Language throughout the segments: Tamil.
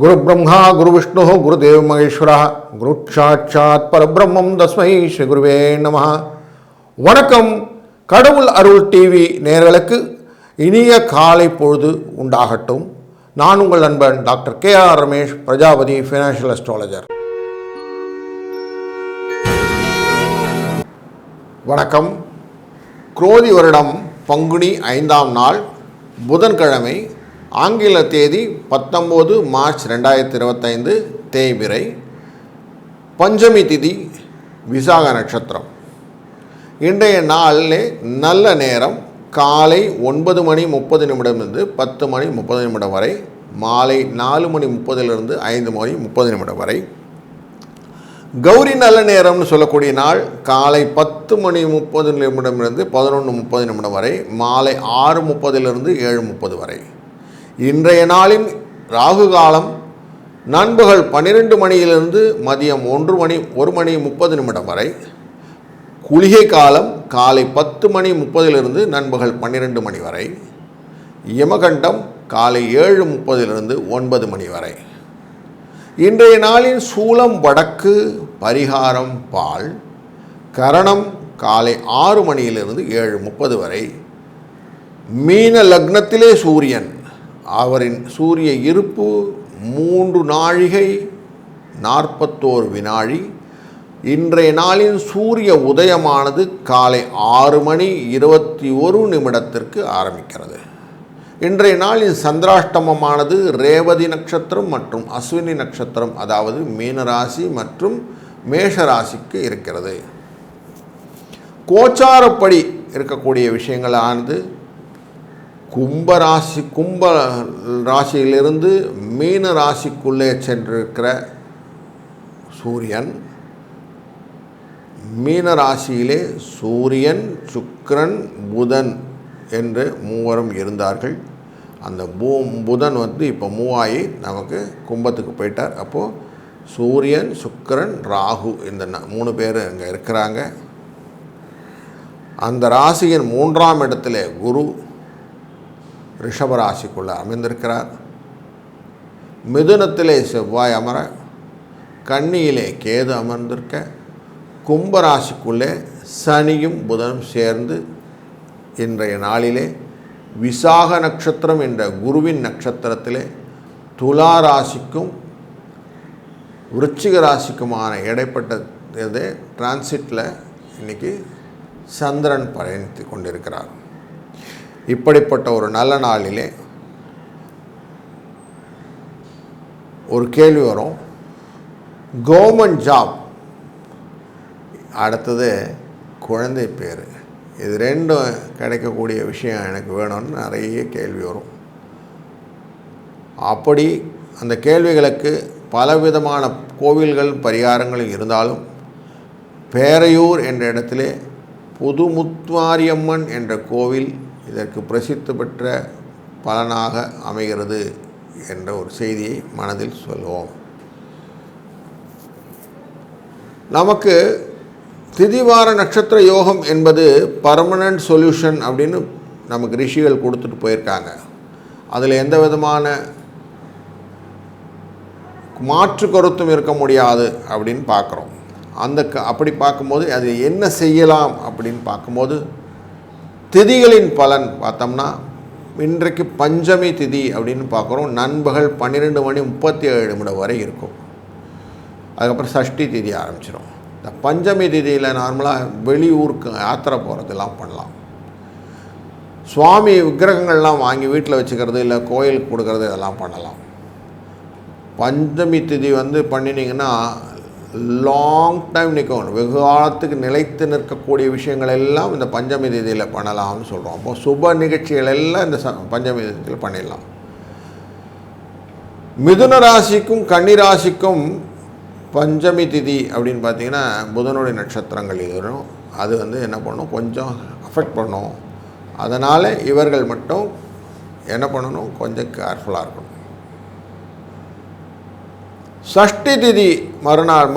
गुरु ब्रह्मा गुरु विष्णु गुरुदेव महेश्वर गुरु साक्षात् परब्रह्मं तस्मै श्री गुरुवे नमः. வணக்கம். கடவுள் அருள் டிவி நேயர்களுக்கு இனிய காலை பொழுது உண்டாகட்டும். நான் உங்கள் நண்பன் doctor KR Ramesh, Prajapati financial astrologer. வணக்கம். குரோதி வருடம் பங்குனி 5ஆம் நாள் புதன்கிழமை, ஆங்கில தேதி 19 மார்ச் 2025, தேய்பிறை, பஞ்சமி திதி, விசாக நட்சத்திரம். இன்றைய நாளிலே நல்ல நேரம் காலை 9:30 10:30 வரை, மாலை 4:30 5:30 வரை. கௌரி நல்ல நேரம்னு சொல்லக்கூடிய நாள் காலை 10:30 11:30 வரை, மாலை 6:30 7:30 வரை. இன்றைய நாளின் ராகு காலம் நண்பகல் 12 மதியம் 1:30 வரை. குளிகை காலம் காலை 10:30 நண்பகல் 12 வரை. யமகண்டம் காலை 7:30 9 வரை. இன்றைய நாளின் சூலம் வடக்கு, பரிகாரம் பால், கரணம் காலை 6 7:30 வரை. மீன லக்னத்திலே சூரியன், அவரின் சூரிய இருப்பு 3 நாழிகை 41 வினாடி. இன்றைய நாளின் சூரிய உதயமானது காலை 6:21 ஆரம்பிக்கிறது. இன்றைய நாளின் சந்திராஷ்டமமானது ரேவதி நட்சத்திரம் மற்றும் அஸ்வினி நட்சத்திரம், அதாவது மீனராசி மற்றும் மேஷராசிக்கு இருக்கிறது. கோச்சாரப்படி இருக்கக்கூடிய விஷயங்களானது கும்ப ராசியிலிருந்து மீன ராசிக்குள்ளே சென்றிருக்கிற சூரியன், மீன ராசியிலே சூரியன், சுக்கிரன், புதன் என்று மூவரும் இருந்தார்கள். அந்த புதன் இப்போ மூவாயி நமக்கு கும்பத்துக்கு போயிட்டார். அப்போது சூரியன், சுக்கிரன், ராகு இந்த 3 பேர் அங்கே இருக்கிறாங்க. அந்த ராசியின் 3ஆம் இடத்துல குரு ரிஷபராசிக்குள்ளே அமைந்திருக்கிறார். மிதுனத்திலே செவ்வாய் அமர, கன்னியிலே கேது அமர்ந்திருக்க, கும்பராசிக்குள்ளே சனியும் புதனும் சேர்ந்து இன்றைய நாளிலே விசாக நட்சத்திரம் என்ற குருவின் நட்சத்திரத்திலே துலா ராசிக்கும் விருச்சிக ராசிக்குமான இடைப்பட்ட டிரான்சிட்டில் இன்றைக்கி சந்திரன் பயணித்து கொண்டிருக்கிறார். இப்படிப்பட்ட ஒரு நல்ல நாளிலே ஒரு கேள்வி வரும், கவர்மெண்ட் ஜாப், அடுத்தது குழந்தை பேர், இது ரெண்டும் கிடைக்கக்கூடிய விஷயம் எனக்கு வேணும்னு நிறைய கேள்வி வரும். அப்படி அந்த கேள்விகளுக்கு பலவிதமான கோவில்கள் பரிகாரங்களும் இருந்தாலும், பேரையூர் என்ற இடத்திலே புதுமுத்துமாரியம்மன் என்ற கோவில் இதற்கு பிரசித்தி பெற்ற பலனாக அமைகிறது என்ற ஒரு செய்தியை மனதில் சொல்வோம். நமக்கு திதிவார நட்சத்திர யோகம் என்பது பர்மனண்ட் சொல்யூஷன் அப்படின்னு நமக்கு ரிஷிகள் கொடுத்துட்டு போயிருக்காங்க. அதில் எந்த விதமான மாற்று கருத்தும் இருக்க முடியாது அப்படின்னு பார்க்குறோம். அப்படி பார்க்கும்போது அது என்ன செய்யலாம் அப்படின்னு பார்க்கும்போது, திதிகளின் பலன் பார்த்தோம்னா இன்றைக்கு பஞ்சமி திதி அப்படின்னு பார்க்குறோம். நண்பகல் 12:37 வரை இருக்கும். அதுக்கப்புறம் சஷ்டி திதி ஆரம்பிச்சிடும். இந்த பஞ்சமி திதியில் நார்மலாக வெளியூருக்கு யாத்திரை போகிறதெல்லாம் பண்ணலாம். சுவாமி விக்கிரகங்கள்லாம் வாங்கி வீட்டில் வச்சுக்கிறது, இல்லை கோயிலுக்கு கொடுக்கறது, இதெல்லாம் பண்ணலாம். பஞ்சமி திதி பண்ணினீங்கன்னா லாங் டைம் நிற்கும், வெகு காலத்துக்கு நிலைத்து நிற்கக்கூடிய விஷயங்கள் எல்லாம் இந்த பஞ்சமி தேதியில் பண்ணலாம்னு சொல்கிறோம். அப்போ சுப நிகழ்ச்சிகள் எல்லாம் இந்த பஞ்சமி தேதியில் பண்ணிடலாம். மிதுன ராசிக்கும் கன்னி ராசிக்கும் பஞ்சமி திதி அப்படின்னு பார்த்தீங்கன்னா புதனுடைய நட்சத்திரங்கள் இது வரும். அது என்ன பண்ணும், கொஞ்சம் அஃபெக்ட் பண்ணும். அதனால் இவர்கள் மட்டும் என்ன பண்ணணும், கொஞ்சம் கேர்ஃபுல்லாக இருக்கணும். சஷ்டி திதி மறுநாள்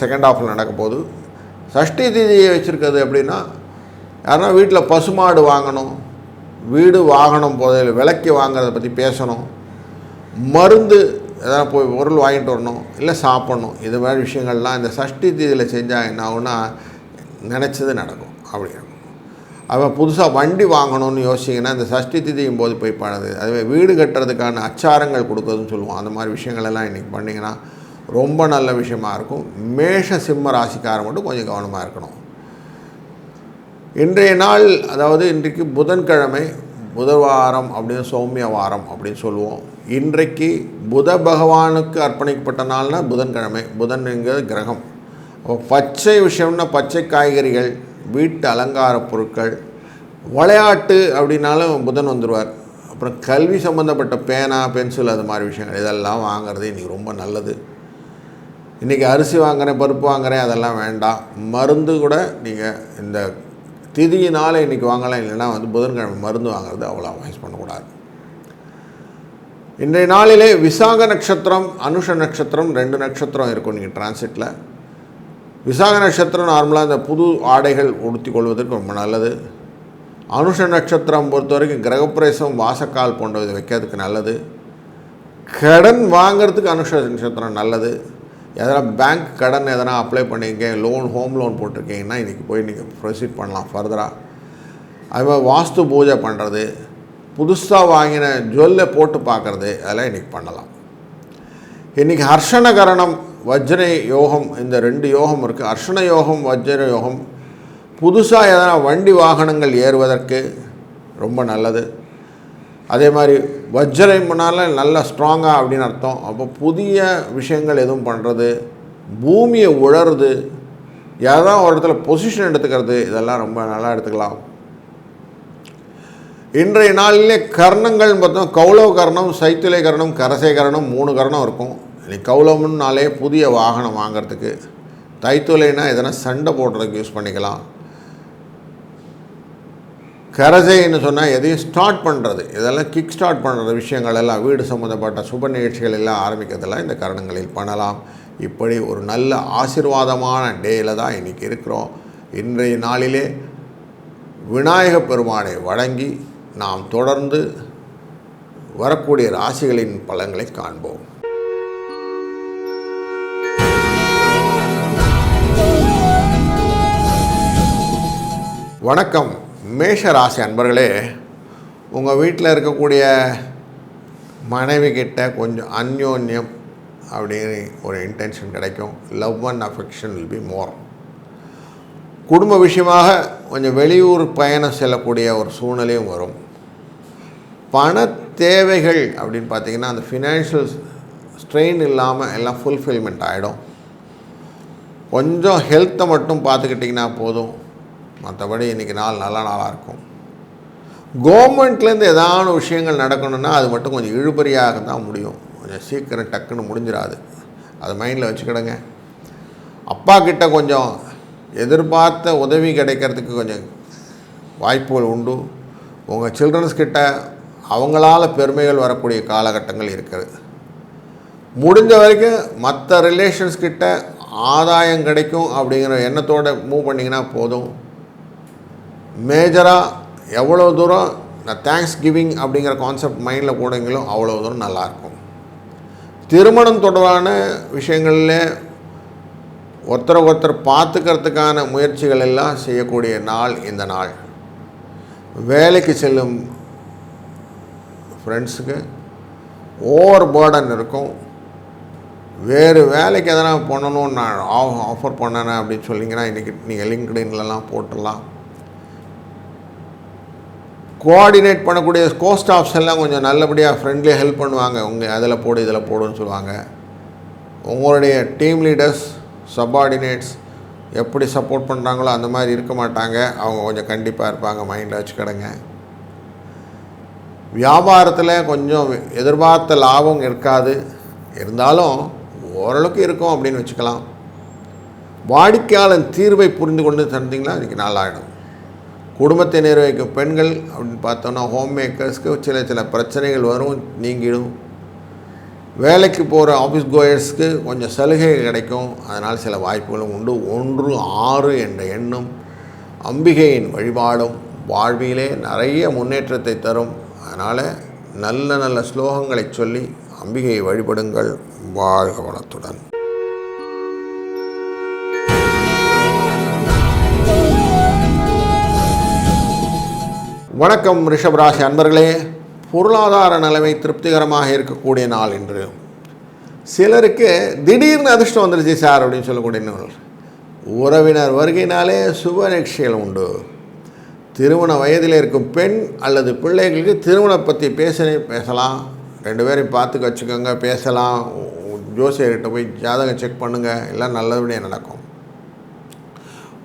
செகண்ட் ஹாஃபில் நடக்க போது. சஷ்டி திதியை வச்சுருக்கிறது அப்படின்னா, யாருன்னா வீட்டில் பசுமாடு வாங்கணும், வீடு வாகனம் போதில் விலைக்கு வாங்கிறத பற்றி பேசணும், மருந்து எதனா போய் பொருள் வாங்கிட்டு வரணும், இல்லை சாப்பிட்ணும், இது மாதிரி விஷயங்கள்லாம் இந்த சஷ்டி தீதியில் செஞ்சால் என்ன ஆகுன்னா நினச்சது நடக்கும். அப்படி அவன் புதுசாக வண்டி வாங்கணும்னு யோசிச்சிங்கன்னா இந்த சஷ்டி திதியும் போது போய் பண்ணுது. அதுவே வீடு கட்டுறதுக்கான அச்சாரங்கள் கொடுக்குறதுன்னு சொல்லுவோம். அந்த மாதிரி விஷயங்களெல்லாம் இன்றைக்கி பண்ணிங்கன்னா ரொம்ப நல்ல விஷயமா இருக்கும். மேஷ சிம்ம ராசிக்காரன் மட்டும் கொஞ்சம் கவனமாக இருக்கணும். இன்றைய நாள், அதாவது இன்றைக்கு புதன்கிழமை, புதவாரம் அப்படின்னு சௌமிய வாரம் அப்படின்னு சொல்லுவோம். இன்றைக்கு புத பகவானுக்கு அர்ப்பணிக்கப்பட்ட நாள்னா புதன்கிழமை. புதன்ங்கிற கிரகம். பச்சை விஷயம்னா பச்சை காய்கறிகள், வீட்டு அலங்கார பொருட்கள், விளையாட்டு அப்படின்னாலும் புதன் வந்துடுவார். அப்புறம் கல்வி சம்மந்தப்பட்ட பேனா, பென்சில், அது மாதிரி விஷயங்கள் இதெல்லாம் வாங்கிறது இன்றைக்கி ரொம்ப நல்லது. இன்றைக்கி அரிசி வாங்குகிறேன், பருப்பு வாங்குகிறேன், அதெல்லாம் வேண்டாம். மருந்து கூட நீங்கள் இந்த திதியினால் இன்றைக்கி வாங்கலாம். இல்லைன்னா புதன்கிழமை மருந்து வாங்குறது அவ்வளோ அவாய்ட் பண்ணக்கூடாது. இன்றைய நாளிலே விசாக நட்சத்திரம், அனுஷ நட்சத்திரம் 2 நட்சத்திரம் இருக்கும் நீங்கள் டிரான்சிட்டில். விசாக நட்சத்திரம் நார்மலாக இந்த புது ஆடைகள் உடுத்தி கொள்வதற்கு ரொம்ப நல்லது. அனுஷ நட்சத்திரம் பொறுத்த வரைக்கும் கிரகப்பிரவேசம், வாசக்கால் போன்றவை வைக்கிறதுக்கு நல்லது. கடன் வாங்கிறதுக்கு அனுஷ நட்சத்திரம் நல்லது. எதனா பேங்க் கடன் எதனா அப்ளை பண்ணியிருக்கேன், லோன், ஹோம் லோன் போட்டிருக்கீங்கன்னா இன்றைக்கி போய் நீங்கள் ப்ரொசீட் பண்ணலாம் ஃபர்தராக. அது மாதிரி வாஸ்து பூஜை பண்ணுறது, புதுசாக வாங்கின ஜுவல்லை போட்டு பார்க்குறது, அதெல்லாம் இன்றைக்கி பண்ணலாம். இன்றைக்கி ஹர்ஷண கரணம், வஜ்ர யோகம், இந்த 2 யோகம் இருக்குது. ஹர்ஷண யோகம், வஜ்ர யோகம். புதுசாக எதனா வண்டி வாகனங்கள் ஏறுவதற்கு ரொம்ப நல்லது. அதே மாதிரி வஜ்ரம்னால நல்லா ஸ்ட்ராங்காக அப்படின்னு அர்த்தம். அப்போ புதிய விஷயங்கள் எதுவும் பண்ணுறது, பூமியை உழறது, ஏதாவது ஒரு இடத்துல பொசிஷன் எடுத்துக்கிறது, இதெல்லாம் ரொம்ப நல்லா எடுத்துக்கலாம். இன்றைய நாளிலே கர்ணங்கள் பார்த்தோம். கௌளவ கர்ணம், சைத்திலை கர்ணம், கரசை கர்ணம், 3 கர்ணம் இருக்கும். இன்னைக்கு கௌளவம்னாலே புதிய வாகனம் வாங்கிறதுக்கு, தைத்துளைனா எதனா சண்டை போடுறதுக்கு யூஸ் பண்ணிக்கலாம். கரசைன்னு சொன்னால் எதையும் ஸ்டார்ட் பண்ணுறது, இதெல்லாம் கிக் ஸ்டார்ட் பண்ணுற விஷயங்கள் எல்லாம், வீடு சம்மந்தப்பட்ட சுப நிகழ்ச்சிகள் எல்லாம் ஆரம்பிக்கிறதெல்லாம் இந்த கரணங்களில் பண்ணலாம். இப்படி ஒரு நல்ல ஆசீர்வாதமான டேயில் தான் இன்றைக்கி இருக்கிறோம். இன்றைய நாளிலே விநாயக பெருமானை வணங்கி நாம் தொடர்ந்து வரக்கூடிய ராசிகளின் பலன்களை காண்போம். வணக்கம் மேஷ ராசி அன்பர்களே. உங்கள் வீட்டில் இருக்கக்கூடிய மனைவி கிட்ட கொஞ்சம் அந்யோன்யம் அப்படின்னு ஒரு இன்டென்ஷன் கிடைக்கும். Love and affection will be more. குடும்ப விஷயமாக கொஞ்சம் வெளியூர் பயணம் செல்லக்கூடிய ஒரு சூழ்நிலையும் வரும். பண தேவைகள் அப்படின்னு பார்த்திங்கன்னா அந்த ஃபினான்ஷியல் ஸ்ட்ரெயின் இல்லாமல் எல்லாம் ஃபுல்ஃபில்மெண்ட் ஆகிடும். கொஞ்சம் ஹெல்த்தை மட்டும் பார்த்துக்கிட்டிங்கன்னா போதும், மற்றபடி இன்றைக்கி நல்ல நாளாக இருக்கும். கவர்மெண்ட்லேருந்து ஏதாவது விஷயங்கள் நடக்கணுன்னா அது மட்டும் கொஞ்சம் இழுபறியாக தான் முடியும். கொஞ்சம் சீக்கிரம் டக்குன்னு முடிஞ்சிடாது. அதை மைண்டில் வச்சுக்கிடுங்க. அப்பா கிட்ட கொஞ்சம் எதிர்பார்த்த உதவி கிடைக்கிறதுக்கு கொஞ்சம் வாய்ப்புகள் உண்டு. உங்கள் சில்ட்ரன்ஸ் கிட்ட அவங்களால பெருமைகள் வரக்கூடிய காலகட்டங்கள் இருக்கிறது. முடிஞ்ச வரைக்கும் மற்ற ரிலேஷன்ஸ் கிட்ட ஆதாயம் கிடைக்கும் அப்படிங்கிற எண்ணத்தோடு மூவ் பண்ணிங்கன்னா போதும். மேஜராக எவ்வளோ தூரம் நான் தேங்க்ஸ் கிவிங் அப்படிங்கிற கான்செப்ட் மைண்டில் போடுங்களோ அவ்வளோ தூரம் நல்லாயிருக்கும். திருமணம் தொடர்பான விஷயங்களில் ஒருத்தர் பார்த்துக்கிறதுக்கான முயற்சிகள் எல்லாம் செய்யக்கூடிய நாள் இந்த நாள். வேலைக்கு செல்லும் ஃப்ரெண்ட்ஸுக்கு ஓவர் பேர்டன் இருக்கும். வேறு வேலைக்கு எதனா பண்ணணும்னு நான் ஆஃபர் பண்ணேன் அப்படின்னு சொல்லிங்கன்னா இன்றைக்கி நீங்கள் லிங்க்டின்லலாம் போட்டுடலாம். கோஆர்டினேட் பண்ணக்கூடிய கோஸ்டாஃப்ஸ் எல்லாம் கொஞ்சம் நல்லபடியாக ஃப்ரெண்ட்லியாக ஹெல்ப் பண்ணுவாங்க. உங்கள் அதில் போடு இதில் போடுன்னு சொல்லுவாங்க. உங்களுடைய டீம் லீடர்ஸ், சப்பார்டினேட்ஸ் எப்படி சப்போர்ட் பண்ணுறாங்களோ அந்த மாதிரி இருக்க மாட்டாங்க. அவங்க கொஞ்சம் கண்டிப்பாக இருப்பாங்க, மைண்டில் வச்சுக்கிடுங்க. வியாபாரத்தில் கொஞ்சம் எதிர்பார்த்த லாபம் இருக்காது, இருந்தாலும் ஓரளவுக்கு இருக்கும் அப்படின்னு வச்சுக்கலாம். வாடிக்கையாளர் தீர்வை புரிந்து கொண்டு தந்தீங்கன்னா இன்றைக்கி நாளாகிடும். குடும்பத்தை நிர்வகிக்கும் பெண்கள் அப்படின்னு பார்த்தோன்னா ஹோம் மேக்கர்ஸ்க்கு சில பிரச்சனைகள் வரும், நீங்கிடும். வேலைக்கு போகிற ஆஃபீஸ் கோயர்ஸ்க்கு கொஞ்சம் சலுகை கிடைக்கும், அதனால் சில வாய்ப்புகளும் உண்டு. 1-6 என்ற எண்ணும் அம்பிகையின் வழிபாடும் வாழ்விலே நிறைய முன்னேற்றத்தை தரும். அதனால் நல்ல ஸ்லோகங்களை சொல்லி அம்பிகையை வழிபடுங்கள். வாழ்க வளத்துடன். வணக்கம் ரிஷபராசி அன்பர்களே. பொருளாதார நிலைமை திருப்திகரமாக இருக்கக்கூடிய நாள் இன்று. சிலருக்கு திடீர்னு அதிர்ஷ்டம் வந்துருச்சு சார் அப்படின்னு சொல்லக்கூடிய நாள். உறவினர் வருகையினாலே சுப நிகழ்ச்சிகள் உண்டு. திருமண வயதில் இருக்கும் பெண் அல்லது பிள்ளைகளுக்கு திருமணம் பற்றி பேசலாம். 2 பேரையும் பார்த்து வச்சுக்கோங்க, பேசலாம். ஜோசியர்கிட்ட போய் ஜாதகம் செக் பண்ணுங்கள், எல்லாம் நல்லபடியாக நடக்கும்.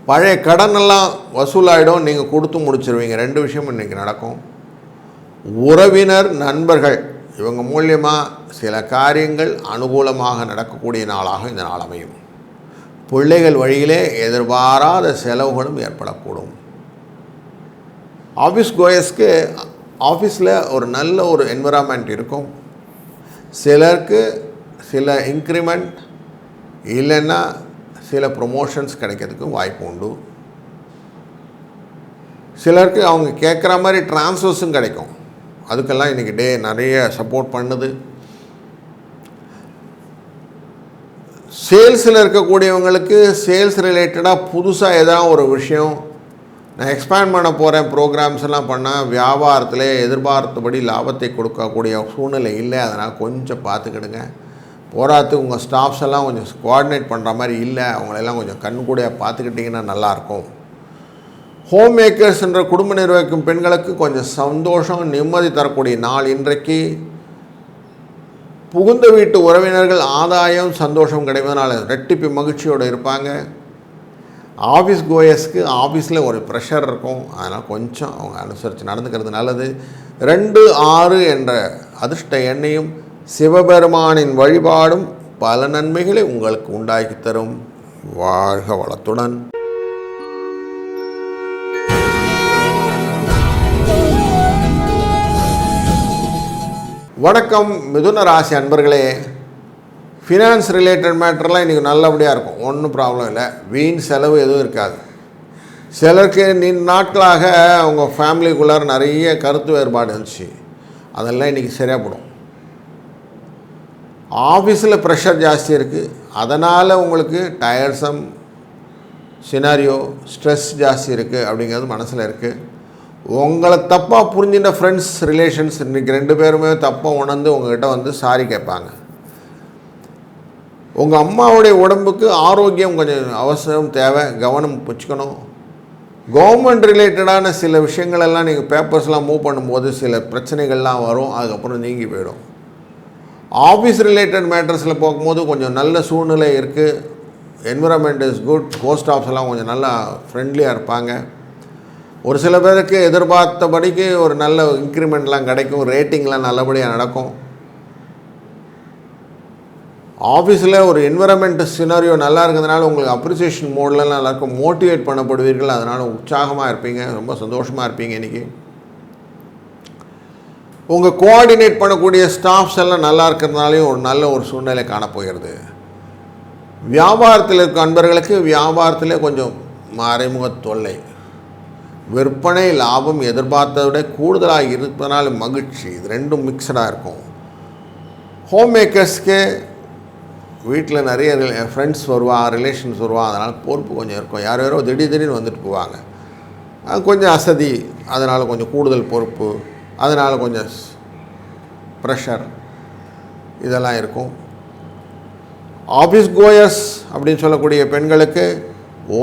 பழைய கடனெல்லாம் வசூலாகிடும், நீங்கள் கொடுத்து முடிச்சிருவீங்க. 2 விஷயம் இன்றைக்கி நடக்கும். உறவினர் நண்பர்கள் இவங்க மூலியமாக சில காரியங்கள் அனுகூலமாக நடக்கக்கூடிய நாளாக இந்த நாள் அமையும். பிள்ளைகள் வழியிலே எதிர்பாராத செலவுகளும் ஏற்படக்கூடும். ஆஃபீஸ் கோயர்ஸ்க்கு ஆஃபீஸில் ஒரு நல்ல ஒரு என்விரான்மெண்ட் இருக்கும். சிலருக்கு சில இன்க்ரிமெண்ட் இல்லைன்னா சில ப்ரொமோஷன்ஸ் கிடைக்கிறதுக்கு வாய்ப்பு உண்டு. சிலருக்கு அவங்க கேட்குற மாதிரி ட்ரான்ஸ்ஃபர்ஸும் கிடைக்கும். அதுக்கெல்லாம் இன்றைக்கி டே நிறைய சப்போர்ட் பண்ணுது. சேல்ஸில் இருக்கக்கூடியவங்களுக்கு சேல்ஸ் ரிலேட்டடாக புதுசாக ஏதாவது ஒரு விஷயம் நான் எக்ஸ்பேண்ட் பண்ண போகிறேன், ப்ரோக்ராம்ஸ் எல்லாம் பண்ணால் வியாபாரத்தில் எதிர்பார்த்தபடி லாபத்தை கொடுக்கக்கூடிய சூழ்நிலை இல்லை. அதனால் கொஞ்சம் பார்த்துக்கிடுங்க. போராத்துக்கு உங்கள் ஸ்டாஃப்ஸ் எல்லாம் கொஞ்சம் கோஆர்டினேட் பண்ணுற மாதிரி இல்லை, அவங்களெல்லாம் கொஞ்சம் கண்கூடையாக பார்த்துக்கிட்டிங்கன்னா நல்லாயிருக்கும். ஹோம் மேக்கர்ஸ் என்ற குடும்ப நிர்வகிக்கும் பெண்களுக்கு கொஞ்சம் சந்தோஷம் நிம்மதி தரக்கூடிய நாள் இன்றைக்கு. புகுந்த வீட்டு உறவினர்கள் ஆதாயம் சந்தோஷம் கிடைப்பதனால ரெட்டிப்பு மகிழ்ச்சியோடு இருப்பாங்க. ஆஃபீஸ் கோயர்ஸ்க்கு ஆஃபீஸில் ஒரு ப்ரெஷர் இருக்கும், அதனால் கொஞ்சம் அவங்க அனுசரித்து நடந்துக்கிறது நல்லது. 2-6 என்ற அதிர்ஷ்ட எண்ணையும் சிவபெருமானின் வழிபாடும் பல நன்மைகளை உங்களுக்கு உண்டாக்கி தரும். வாழ்க வளத்துடன். வணக்கம் மிதுன ராசி அன்பர்களே. ஃபினான்ஸ் ரிலேட்டட் மேட்டர்லாம் இன்றைக்கி நல்லபடியாக இருக்கும், ஒன்றும் ப்ராப்ளம் இல்லை. வீண் செலவு எதுவும் இருக்காது. சிலருக்கு நீண்ட நாட்களாக அவங்க ஃபேமிலிக்குள்ளார நிறைய கருத்து வேறுபாடு இருந்துச்சு, அதெல்லாம் இன்றைக்கி சரியாக போடும். ஆஃபீஸில் ப்ரெஷர் ஜாஸ்தி இருக்குது, அதனால் உங்களுக்கு டயர்சம் சினாரியோ ஸ்ட்ரெஸ் ஜாஸ்தி இருக்குது அப்படிங்கிறது மனசில் இருக்குது. உங்களை தப்பாக புரிஞ்சின ஃப்ரெண்ட்ஸ் ரிலேஷன்ஸ் இன்றைக்கி 2 பேருமே தப்பாக உணர்ந்து உங்கள்கிட்ட வந்து சாரி கேட்பாங்க. உங்கள் அம்மாவுடைய உடம்புக்கு ஆரோக்கியம் கொஞ்சம் அவசியம் தேவை, கவனம் வச்சுக்கணும். கவர்மெண்ட் ரிலேட்டடான சில விஷயங்களெல்லாம் நீங்கள் பேப்பர்ஸ்லாம் மூவ் பண்ணும்போது சில பிரச்சனைகள்லாம் வரும், அதுக்கப்புறம் நீங்கி போயிடும். ஆஃபீஸ் ரிலேட்டட் மேட்டர்ஸில் போகும்போது கொஞ்சம் நல்ல சூழ்நிலை இருக்குது. Environment is good. போஸ்ட் ஆஃபீஸ்லாம் கொஞ்சம் நல்லா ஃப்ரெண்ட்லியாக இருப்பாங்க. ஒரு சில பேருக்கு எதிர்பார்த்தபடிக்கு ஒரு நல்ல இன்க்ரிமெண்ட்லாம் கிடைக்கும், ரேட்டிங்லாம் நல்லபடியாக நடக்கும். ஆஃபீஸில் ஒரு என்விரான்மெண்ட் சினாரியோ நல்லா இருக்கிறதுனால உங்களுக்கு அப்ரிசியேஷன் மோட்லாம் நல்லாயிருக்கும், மோட்டிவேட் பண்ணப்படுவீர்கள். அதனால் உற்சாகமாக இருப்பீங்க, ரொம்ப சந்தோஷமாக இருப்பீங்க. இன்றைக்கி உங்கள் கோஆர்டினேட் பண்ணக்கூடிய ஸ்டாஃப்ஸ் எல்லாம் நல்லா இருக்கிறதுனாலையும் ஒரு நல்ல ஒரு சூழ்நிலை காணப்போகிறது. வியாபாரத்தில் இருக்க அன்பர்களுக்கு வியாபாரத்திலே கொஞ்சம் மறைமுக தொல்லை. விற்பனை லாபம் எதிர்பார்த்ததை விட கூடுதலாக இருப்பதனால மகிழ்ச்சி. இது 2ம் மிக்சடாக இருக்கும். ஹோம் மேக்கர்ஸ்க்கு வீட்டில் நிறைய ஃப்ரெண்ட்ஸ் வருவான், ரிலேஷன்ஸ் வருவான், அதனால் பொறுப்பு கொஞ்சம் இருக்கும். யாரோ திடீர்னு வந்துட்டு போவாங்க, அது கொஞ்சம் அசதி, அதனால் கொஞ்சம் கூடுதல் பொறுப்பு, அதனால் கொஞ்சம் ப்ரெஷர் இதெல்லாம் இருக்கும். ஆஃபீஸ் கோயர்ஸ் அப்படின்னு சொல்லக்கூடிய பெண்களுக்கு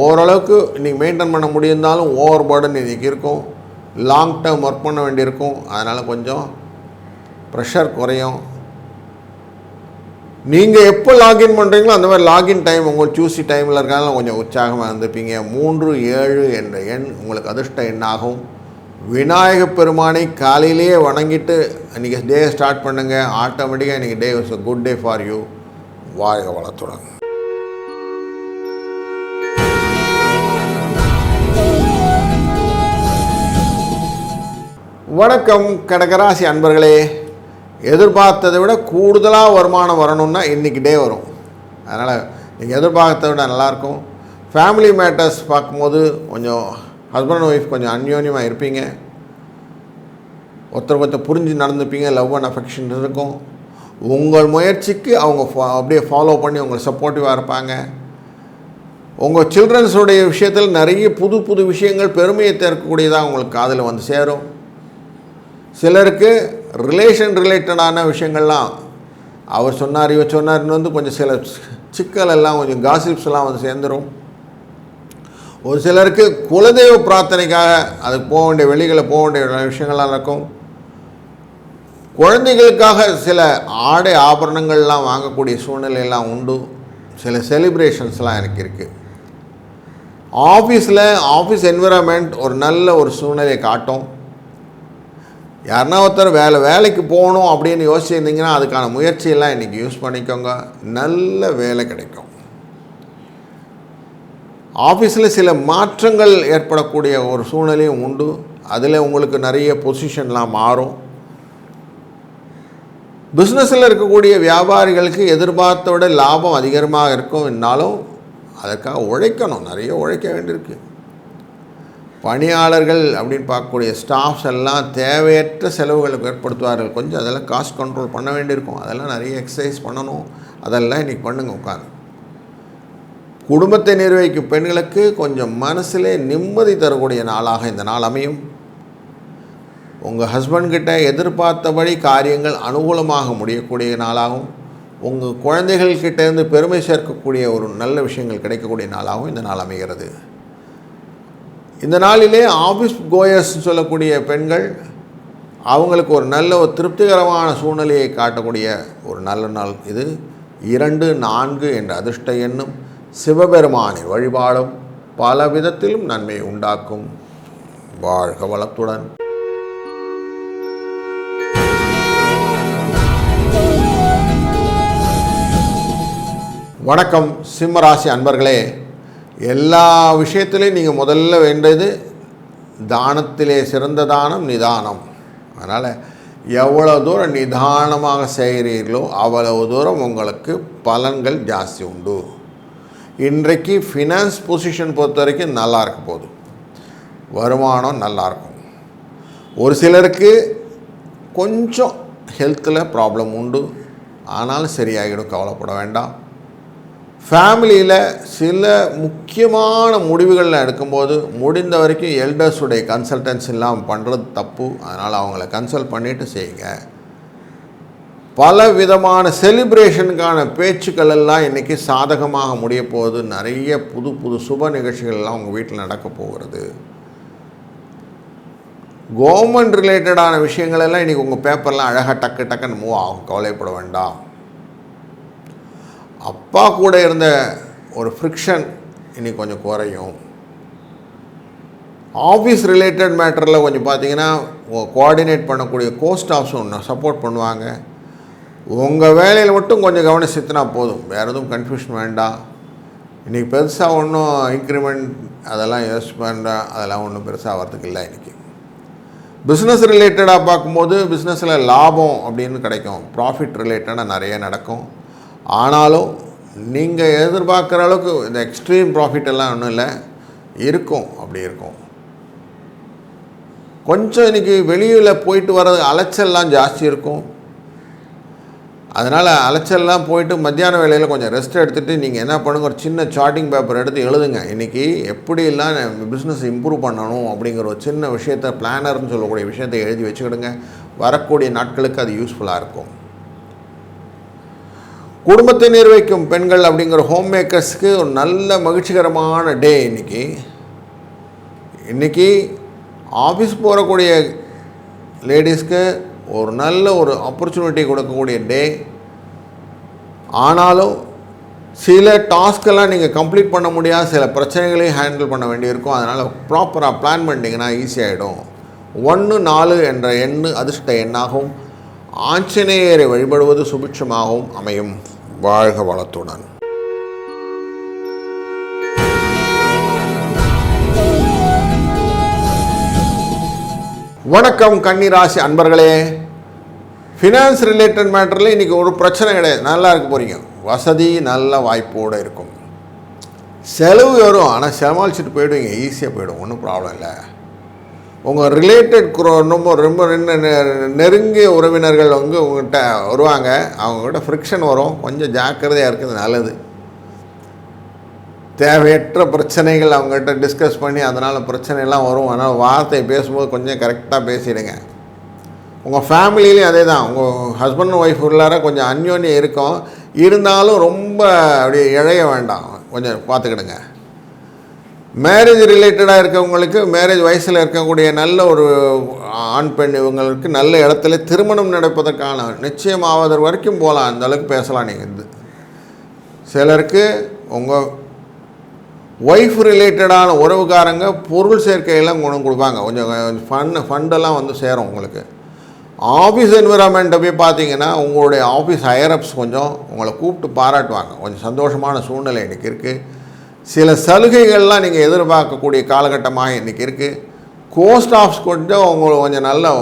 ஓரளவுக்கு இன்றைக்கி மெயின்டைன் பண்ண முடியிருந்தாலும் ஓவர் பர்டன் இன்றைக்கி இருக்கும். லாங் டேர்ம் ஒர்க் பண்ண வேண்டியிருக்கும், அதனால் கொஞ்சம் ப்ரெஷர் குறையும். நீங்கள் எப்போ லாகின் பண்ணுறீங்களோ அந்த மாதிரி லாகின் டைம் உங்கள் சூஸி டைமில் இருக்காங்க, கொஞ்சம் உற்சாகமாக இருந்துப்பீங்க. 3-7 என்ற எண் உங்களுக்கு அதிர்ஷ்ட எண்ணாகும். விநாயகப் பெருமானை காலையிலேயே வணங்கிட்டு இன்றைக்கி டே ஸ்டார்ட் பண்ணுங்கள். ஆட்டோமேட்டிக்காக இன்றைக்கி day is a good day for you. வாழ்க வளத்துடன். வணக்கம் கடகராசி அன்பர்களே. எதிர்பார்த்ததை விட கூடுதலாக வருமானம் வரணும்னா இன்றைக்கி டே வரும். அதனால் நீங்கள் எதிர்பார்த்ததை விட நல்லாயிருக்கும். ஃபேமிலி மேட்டர்ஸ் பார்க்கும்போது கொஞ்சம் ஹஸ்பண்ட் அண்ட் ஒய்ஃப் கொஞ்சம் அந்யோன்யமாக இருப்பீங்க. ஒருத்தர் புரிஞ்சு நடந்துப்பீங்க. லவ் அண்ட் அஃபெக்ஷன் இருக்கும். உங்கள் முயற்சிக்கு அவங்க அப்படியே ஃபாலோ பண்ணி உங்களை சப்போர்ட்டிவாக இருப்பாங்க. உங்கள் சில்ட்ரன்ஸுடைய விஷயத்தில் நிறைய புது புது விஷயங்கள் பெருமையை தேர்க்கக்கூடியதாக உங்களுக்கு காதில் வந்து சேரும். சிலருக்கு ரிலேட்டடான விஷயங்கள்லாம் அவர் சொன்னார் இவர் சொன்னார்னு வந்து கொஞ்சம் சில சிக்கலெல்லாம் கொஞ்சம் காசிப்ஸ்லாம் வந்து சேர்ந்துடும். ஒரு சிலருக்கு குலதெய்வ பிரார்த்தனைக்காக அதுக்கு போக வேண்டிய வெளிகளில் போக வேண்டிய விஷயங்கள்லாம் இருக்கும். குழந்தைகளுக்காக சில ஆடை ஆபரணங்கள்லாம் வாங்கக்கூடிய சூழ்நிலையெல்லாம் உண்டு. சில செலிப்ரேஷன்ஸ்லாம் எனக்கு இருக்குது. ஆஃபீஸ் என்விரான்மெண்ட் ஒரு நல்ல ஒரு சூழ்நிலையை காட்டும். யாருன்னா ஒருத்தர் வேலைக்கு போகணும் அப்படின்னு யோசிச்சிருந்தீங்கன்னா அதுக்கான முயற்சியெல்லாம் இன்றைக்கி யூஸ் பண்ணிக்கோங்க. நல்ல வேலை கிடைக்கும். ஆஃபீஸில் சில மாற்றங்கள் ஏற்படக்கூடிய ஒரு சூழ்நிலையும் உண்டு. அதில் உங்களுக்கு நிறைய பொசிஷன்லாம் மாறும். பிஸ்னஸில் இருக்கக்கூடிய வியாபாரிகளுக்கு எதிர்பார்த்த விட லாபம் அதிகமாக இருக்கும். என்னாலும் அதற்காக உழைக்கணும், நிறைய உழைக்க வேண்டியிருக்கு. பணியாளர்கள் அப்படின்னு பார்க்கக்கூடிய ஸ்டாஃப்ஸ் எல்லாம் தேவையற்ற செலவுகளுக்கு ஏற்படுத்துவார்கள். கொஞ்சம் அதெல்லாம் காஸ்ட் கண்ட்ரோல் பண்ண வேண்டியிருக்கும். அதெல்லாம் நிறைய எக்ஸசைஸ் பண்ணணும். அதெல்லாம் இன்றைக்கி பண்ணுங்க உட்காந்து. குடும்பத்தை நிர்வகிக்கும் பெண்களுக்கு கொஞ்சம் மனசிலே நிம்மதி தரக்கூடிய நாளாக இந்த நாள் அமையும். உங்கள் ஹஸ்பண்ட்கிட்ட எதிர்பார்த்தபடி காரியங்கள் அனுகூலமாக முடியக்கூடிய நாளாகவும், உங்கள் குழந்தைகள்கிட்டேருந்து பெருமை சேர்க்கக்கூடிய ஒரு நல்ல விஷயங்கள் கிடைக்கக்கூடிய நாளாகவும் இந்த நாள் அமைகிறது. இந்த நாளிலே ஆஃபீஸ் கோயர்ஸ்னு சொல்லக்கூடிய பெண்கள் அவங்களுக்கு ஒரு நல்ல ஒரு திருப்திகரமான சூழ்நிலையை காட்டக்கூடிய ஒரு நல்ல நாள் இது. 2, 4 என்ற அதிர்ஷ்ட எண்ணும் சிவபெருமானை வழிபாடும் பல விதத்திலும் நன்மையை உண்டாக்கும். வாழ்க வளத்துடன். வணக்கம் சிம்மராசி அன்பர்களே. எல்லா விஷயத்திலையும் நீங்கள் முதல்ல வேண்டியது தானத்திலே சிறந்த தானம் நிதானம். அதனால் எவ்வளோ தூரம் நிதானமாக செய்கிறீர்களோ அவ்வளவு தூரம் உங்களுக்கு பலன்கள் ஜாஸ்தி உண்டு. இன்றைக்கு ஃபினான்ஸ் பொசிஷன் பொறுத்த வரைக்கும் நல்லா இருக்க போகுது. வருமானம் நல்லாயிருக்கும். ஒரு சிலருக்கு கொஞ்சம் ஹெல்த்தில் ப்ராப்ளம் உண்டு, ஆனாலும் சரியாகிடும், கவலைப்பட வேண்டாம். ஃபேமிலியில் சில முக்கியமான முடிவுகளில் எடுக்கும்போது முடிந்த வரைக்கும் எல்டர்ஸுடைய கன்சல்டன்ஸ் இல்லாமல் பண்ணுறது தப்பு. அதனால் அவங்கள கன்சல்ட் பண்ணிவிட்டு செய்யுங்க. பல விதமான செலிப்ரேஷனுக்கான பேச்சுக்கள் எல்லாம் இன்றைக்கி சாதகமாக முடிய போகுது. நிறைய புது புது சுப நிகழ்ச்சிகள்லாம் உங்கள் வீட்டில் நடக்க போகிறது. கவர்மெண்ட் ரிலேட்டடான விஷயங்களெல்லாம் இன்றைக்கி உங்கள் பேப்பர்லாம் அழகாக டக்குன்னு மூவ் ஆகும், கவலைப்பட வேண்டாம். அப்பா கூட இருந்த ஒரு ஃப்ரிக்ஷன் இன்றைக்கி கொஞ்சம் குறையும். ஆஃபீஸ் ரிலேட்டட் மேட்டரில் கொஞ்சம் பார்த்தீங்கன்னா கோஆர்டினேட் பண்ணக்கூடிய கோஸ்டாஃப்ஸும் ஒன்று சப்போர்ட் பண்ணுவாங்க. உங்கள் வேலையில் மட்டும் கொஞ்சம் கவனம் செலுத்தினா போதும், வேறு எதுவும் கன்ஃபியூஷன் வேண்டாம். இன்றைக்கி பெருசாக ஒன்றும் இன்க்ரிமெண்ட் அதெல்லாம் யோசிச்சு பண்ணுறேன், அதெல்லாம் ஒன்றும் பெருசாக வரதுக்கு இல்லை. இன்றைக்கி பிஸ்னஸ் ரிலேட்டடாக பார்க்கும்போது பிஸ்னஸில் லாபம் அப்படின்னு கிடைக்கும், ப்ராஃபிட் ரிலேட்டடாக நிறைய நடக்கும். ஆனாலும் நீங்கள் எதிர்பார்க்குற அளவுக்கு இந்த எக்ஸ்ட்ரீம் ப்ராஃபிட் எல்லாம் ஒன்றும் இல்லை, இருக்கும், அப்படி இருக்கும். கொஞ்சம் இன்றைக்கி வெளியில் போயிட்டு வர்றது அலைச்சல்லாம் ஜாஸ்தி இருக்கும். அதனால் அலைச்சல்லாம் போயிட்டு மத்தியான வேலையில் கொஞ்சம் ரெஸ்ட் எடுத்துகிட்டு நீங்கள் என்ன பண்ணுங்க, ஒரு சின்ன சார்ட்டிங் பேப்பர் எடுத்து எழுதுங்க. இன்றைக்கி எப்படிலாம் பிஸ்னஸ் இம்ப்ரூவ் பண்ணணும் அப்படிங்கிற ஒரு சின்ன விஷயத்தை, பிளானர்னு சொல்லக்கூடிய விஷயத்தை எழுதி வச்சுக்கிடுங்க. வரக்கூடிய நாட்களுக்கு அது யூஸ்ஃபுல்லாக இருக்கும். குடும்பத்தை நிர்வகிக்கும் பெண்கள் அப்படிங்கிற ஹோம் மேக்கர்ஸ்க்கு ஒரு நல்ல மகிழ்ச்சிகரமான டே இன்றைக்கி ஆஃபீஸ் போகக்கூடிய லேடிஸ்க்கு ஒரு நல்ல ஒரு ஆப்பர்ச்சுனிட்டி கொடுக்கக்கூடிய டே. ஆனாலும் சில டாஸ்க்கெல்லாம் நீங்கள் கம்ப்ளீட் பண்ண முடியாது, சில பிரச்சனைகளையும் ஹேண்டில் பண்ண வேண்டியிருக்கும். அதனால் ப்ராப்பராக பிளான் பண்ணிட்டீங்கன்னா ஈஸியாகிடும். 1, 4 என்ற எண்ணு அதிர்ஷ்ட எண்ணாகவும் ஆஞ்சநேயரை வழிபடுவது சுபிட்சமாகவும் அமையும். வாழ்க வளத்துடன். வணக்கம் கன்னிராசி அன்பர்களே. ஃபினான்ஸ் ரிலேட்டட் மேட்டரில் இன்றைக்கி ஒரு பிரச்சனை கிடையாது, நல்லா இருக்க போகிறீங்க. வசதி நல்ல வாய்ப்போடு இருக்கும். செலவு வரும், ஆனால் சமாளிச்சுட்டு போயிடுவீங்க, ஈஸியாக போயிடும், ஒன்றும் ப்ராப்ளம் இல்லை. உங்கள் ரிலேட்டட் ரொம்ப ரொம்ப நெருங்கிய உறவினர்கள் உங்கள்கிட்ட வருவாங்க. அவங்ககிட்ட ஃப்ரிக்ஷன் வரும். கொஞ்சம் ஜாக்கிரதையாக இருக்கிறது நல்லது. தேவையற்ற பிரச்சனைகள் அவங்ககிட்ட டிஸ்கஸ் பண்ணி அதனால் பிரச்சனைலாம் வரும். அதனால் வார்த்தை பேசும்போது கொஞ்சம் கரெக்டாக பேசிடுங்க. உங்கள் ஃபேமிலியிலையும் அதே தான். உங்கள் ஹஸ்பண்ட் அண்ட் ஒய்ஃப் உள்ளார கொஞ்சம் அந்யோன்யம் இருக்கும். இருந்தாலும் ரொம்ப அப்படி இழைய வேண்டாம், கொஞ்சம் பார்த்துக்கிடுங்க. மேரேஜ் ரிலேட்டடாக இருக்கவங்களுக்கு, மேரேஜ் வயசில் இருக்கக்கூடிய நல்ல ஒரு ஆண் பெண் இவங்களுக்கு நல்ல இடத்துல திருமணம் நடப்பதற்கான நிச்சயமாவதற்கு வரைக்கும் போகலாம். அந்தளவுக்கு பேசலாம். நீங்கள் சிலருக்கு உங்கள் ஒய்ஃப் ரிலேட்டடான உறவுக்காரங்க பொருள் சேர்க்கையெல்லாம் குணம் கொடுப்பாங்க. கொஞ்சம் ஃபண்டெல்லாம் வந்து சேரும் உங்களுக்கு. ஆஃபீஸ் என்விரான்மெண்ட்டை போய் பார்த்தீங்கன்னா உங்களுடைய ஆஃபீஸ் ஹையரப்ஸ் கொஞ்சம் உங்களை கூப்பிட்டு பாராட்டுவாங்க. கொஞ்சம் சந்தோஷமான சூழ்நிலை இன்றைக்கி இருக்குது. சில சலுகைகள்லாம் நீங்கள் எதிர்பார்க்கக்கூடிய காலகட்டமாக இன்றைக்கி இருக்குது. கோஸ்ட் ஆஃப்ஸ் கொஞ்சம் உங்களுக்கு கொஞ்சம் நல்ல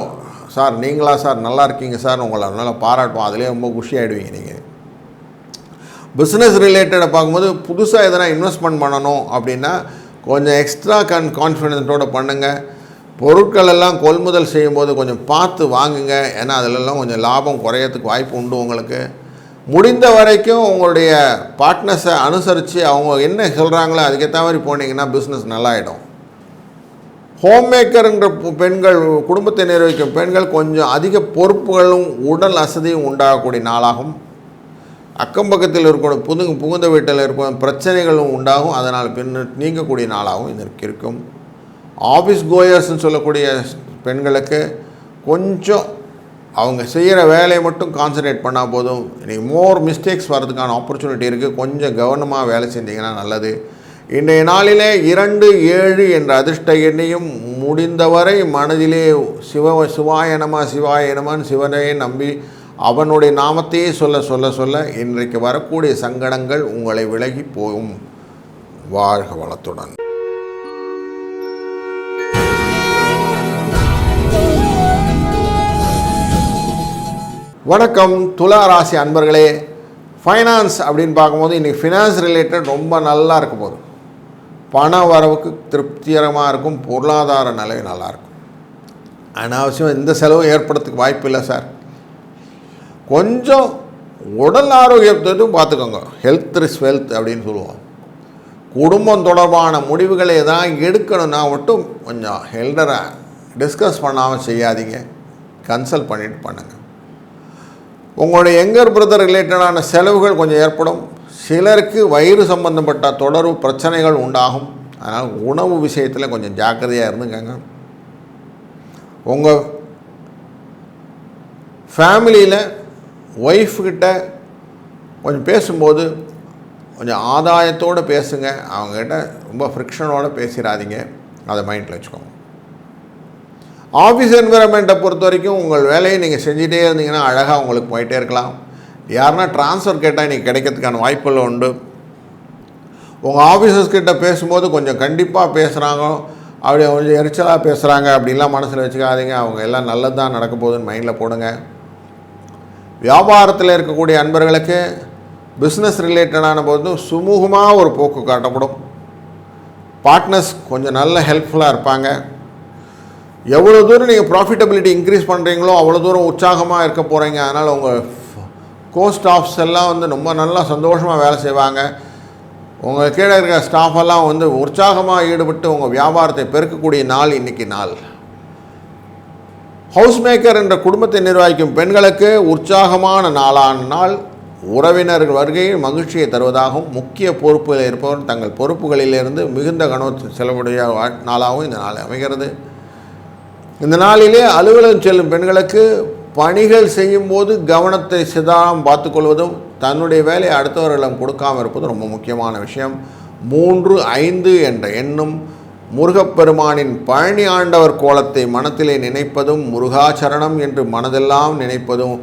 சார் நீங்களா சார் நல்லா இருக்கீங்க சார் உங்களை நல்லா பாராட்டுவோம். அதிலே ரொம்ப குஷி ஆகிடுவீங்க. நீங்கள் பிஸ்னஸ் ரிலேட்டடை பார்க்கும்போது புதுசாக எதனா இன்வெஸ்ட்மெண்ட் பண்ணணும் அப்படின்னா கொஞ்சம் எக்ஸ்ட்ரா கான்ஃபிடென்ட்டோடு பண்ணுங்கள். பொருட்கள் எல்லாம் கொள்முதல் செய்யும்போது கொஞ்சம் பார்த்து வாங்குங்க. ஏன்னா அதிலெல்லாம் கொஞ்சம் லாபம் குறையறதுக்கு வாய்ப்பு உண்டு. உங்களுக்கு முடிந்த வரைக்கும் உங்களுடைய பார்ட்னர்ஸை அனுசரித்து அவங்க என்ன சொல்கிறாங்களோ அதுக்கேற்ற மாதிரி போனீங்கன்னா பிஸ்னஸ் நல்லாயிடும். ஹோம் மேக்கருங்கிற பெண்கள், குடும்பத்தை நிர்வகிக்கும் பெண்கள் கொஞ்சம் அதிக பொறுப்புகளும் உடல் அசதியும் உண்டாகக்கூடிய நாளாகும். அக்கம் பக்கத்தில் இருக்கணும் புகுந்த வீட்டில் இருக்கும் பிரச்சனைகளும் உண்டாகும். அதனால் நீங்கக்கூடிய நாளாகவும் இதற்கு இருக்கும். ஆஃபீஸ் கோயர்ஸ்ன்னு சொல்லக்கூடிய பெண்களுக்கு கொஞ்சம் அவங்க செய்கிற வேலையை மட்டும் கான்சன்ட்ரேட் பண்ணால் போதும். இன்றைக்கி மோர் மிஸ்டேக்ஸ் வர்றதுக்கான ஆப்பர்ச்சுனிட்டி இருக்குது. கொஞ்சம் கவனமாக வேலை செஞ்சிங்கன்னா நல்லது. இன்றைய நாளிலே 2, 7 என்ற அதிர்ஷ்ட எண்ணையும் முடிந்தவரை மனதிலே சிவாயனமான்னு சிவனையே நம்பி அவனுடைய நாமத்தையே சொல்ல இன்றைக்கு வரக்கூடிய சங்கடங்கள் உங்களை விலகி போகும். வாழ்க வளத்துடன். வணக்கம் துலா ராசி அன்பர்களே. ஃபைனான்ஸ் அப்படின்னு பார்க்கும்போது இன்றைக்கி ஃபினான்ஸ் ரிலேட்டட் ரொம்ப நல்லா இருக்க போகுது. பண வரவுக்கு திருப்திகரமாக இருக்கும். பொருளாதார நிலை நல்லாயிருக்கும். அனாவசியம் எந்த செலவும் ஏற்படுறதுக்கு வாய்ப்பு இல்லை சார். கொஞ்சம் உடல் ஆரோக்கியத்தையும் பார்த்துக்கோங்க. ஹெல்த் இஸ் வெல்த் அப்படின்னு சொல்லுவோம். குடும்பம் தொடர்பான முடிவுகளை தான் எடுக்கணும்னா மட்டும் கொஞ்சம் ஹெல்டரை டிஸ்கஸ் பண்ணாமல் செய்யாதீங்க. கன்சல்ட் பண்ணிட்டு பண்ணுங்கள். உங்களுடைய யங்கர் பிரதர் ரிலேட்டடான செலவுகள் கொஞ்சம் ஏற்படும். சிலருக்கு வயிறு சம்பந்தப்பட்ட தொடர்பு பிரச்சனைகள் உண்டாகும். அதனால் உணவு விஷயத்தில் கொஞ்சம் ஜாக்கிரதையாக இருந்துக்கங்க. உங்கள் ஃபேமிலியில் ஒய்ஃப்கிட்ட கொஞ்சம் பேசும்போது கொஞ்சம் ஆதாயத்தோடு பேசுங்க. அவங்ககிட்ட ரொம்ப ஃப்ரிக்ஷனோடு பேசிடாதீங்க. அதை மைண்டில் வச்சுக்கோங்க. ஆஃபீஸ் என்விரான்மெண்ட்டை பொறுத்த வரைக்கும் உங்கள் வேலையை நீங்கள் செஞ்சிட்டே இருந்தீங்கன்னா அழகாக உங்களுக்கு போயிட்டே இருக்கலாம். யாருன்னா ட்ரான்ஸ்ஃபர் கேட்டால் நீங்கள் கிடைக்கிறதுக்கான வாய்ப்புகள் உண்டு. உங்கள் ஆஃபீஸர்ஸ்கிட்ட பேசும்போது கொஞ்சம் கண்டிப்பாக பேசுகிறாங்க, அப்படி கொஞ்சம் எரிச்சலாக பேசுகிறாங்க அப்படின்லாம் மனசில் வச்சுக்காதீங்க. அவங்க எல்லாம் நல்லது தான் நடக்க போகுதுன்னு மைண்டில் போடுங்க. வியாபாரத்தில் இருக்கக்கூடிய அன்பர்களுக்கு பிஸ்னஸ் ரிலேட்டடான போதும் சுமூகமாக ஒரு போக்கு காட்டப்படும். பார்ட்னர்ஸ் கொஞ்சம் நல்ல ஹெல்ப்ஃபுல்லாக இருப்பாங்க. எவ்வளோ தூரம் நீங்கள் ப்ராஃபிட்டபிலிட்டி இன்க்ரீஸ் பண்ணுறீங்களோ அவ்வளோ தூரம் உற்சாகமாக இருக்க போகிறீங்க. அதனால் உங்கள் கோஸ்ட் ஸ்டாஃப்ஸ் எல்லாம் வந்து ரொம்ப நல்லா சந்தோஷமாக வேலை செய்வாங்க. உங்கள் கீழே இருக்கிற ஸ்டாஃபெல்லாம் வந்து உற்சாகமாக ஈடுபட்டு உங்கள் வியாபாரத்தை பெருக்கக்கூடிய நாள் இன்றைக்கி நாள். ஹவுஸ் மேக்கர் என்ற குடும்பத்தை நிர்வகிக்கும் பெண்களுக்கு உற்சாகமான நாளான நாள். உறவினர்கள் வருகையில் மகிழ்ச்சியை தருவதாகவும் முக்கிய பொறுப்பில் இருப்பவர் தங்கள் பொறுப்புகளிலிருந்து மிகுந்த கனவு செலவுடைய நாளாகவும் இந்த நாள் அமைகிறது. இந்த நாளிலே அலுவலகம் செல்லும் பெண்களுக்கு பணிகள் செய்யும்போது கவனத்தை சிதாரம் பார்த்துக்கொள்வதும் தன்னுடைய வேலையை அடுத்தவர்களிடம் கொடுக்காமல் இருப்பதும் ரொம்ப முக்கியமான விஷயம். 3, 5 என்ற எண்ணும் முருகப்பெருமானின் பழனி ஆண்டவர் கோலத்தை மனத்திலே நினைப்பதும் முருகாச்சரணம் என்று மனதெல்லாம் நினைப்பதும்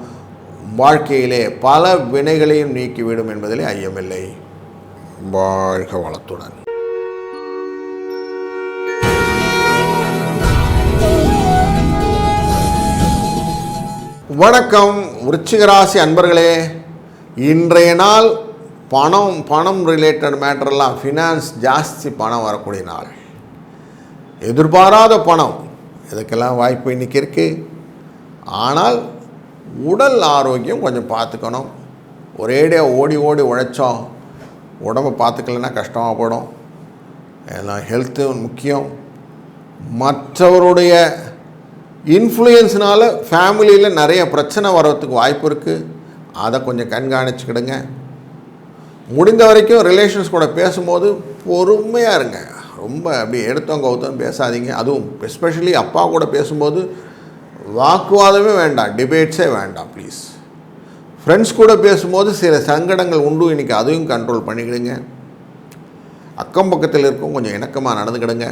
வாழ்க்கையிலே பல வினைகளையும் நீக்கிவிடும் என்பதிலே ஐயமில்லை. வாழ்க வளத்துடன். வணக்கம் விருச்சிக ராசி அன்பர்களே. இன்றைய நாள் பணம் ரிலேட்டட் மேட்டரெல்லாம் ஃபினான்ஸ் ஜாஸ்தி பணம் வரக்கூடிய நாள். எதிர்பாராத பணம் இதுக்கெல்லாம் வாய்ப்பு இன்றைக்கி இருக்குது. ஆனால் உடல் ஆரோக்கியம் கொஞ்சம் பார்த்துக்கணும். ஒரேடியாக ஓடி ஓடி உழைச்சோம், உடம்பை பார்த்துக்கலன்னா கஷ்டமாக போடும். ஏன்னா ஹெல்த்து முக்கியம். மற்றவருடைய இன்ஃப்ளூயன்ஸ்னால் ஃபேமிலியில் நிறைய பிரச்சனை வர்றதுக்கு வாய்ப்பு இருக்குது. அதை கொஞ்சம் கண்காணிச்சுக்கிடுங்க. முடிந்த வரைக்கும் ரிலேஷன்ஸ் கூட பேசும்போது பொறுமையாக இருங்க. ரொம்ப அப்படி எடுத்தவங்க கவுத்தம் பேசாதீங்க. அதுவும் எஸ்பெஷலி அப்பா கூட பேசும்போது வாக்குவாதமே வேண்டாம், டிபேட்ஸே வேண்டாம் ப்ளீஸ். ஃப்ரெண்ட்ஸ் கூட பேசும்போது சில சங்கடங்கள் உண்டு, இன்றைக்கி அதையும் கண்ட்ரோல் பண்ணிக்கிடுங்க. அக்கம் பக்கத்தில் இருக்கும் கொஞ்சம் இணக்கமாக நடந்துக்கிடுங்க.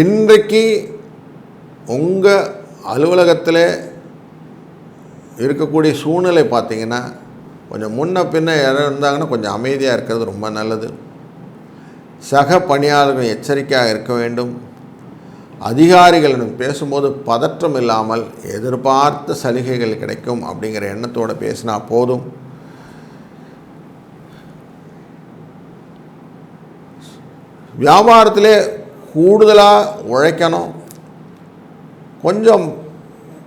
இன்றைக்கு உங்கள் அலுவலகத்தில் இருக்கக்கூடிய சூழ்நிலை பார்த்திங்கன்னா கொஞ்சம் முன்ன பின்ன யாரும் இருந்தாங்கன்னா கொஞ்சம் அமைதியாக இருக்கிறது ரொம்ப நல்லது. சக பணியாளர்கள் எச்சரிக்கையாக இருக்க வேண்டும். அதிகாரிகளிடம் பேசும்போது பதற்றம் இல்லாமல் எதிர்பார்த்த சலுகைகள் கிடைக்கும் அப்படிங்கிற எண்ணத்தோடு பேசினா போதும். வியாபாரத்திலே கூடுதலாக உழைக்கணும். கொஞ்சம்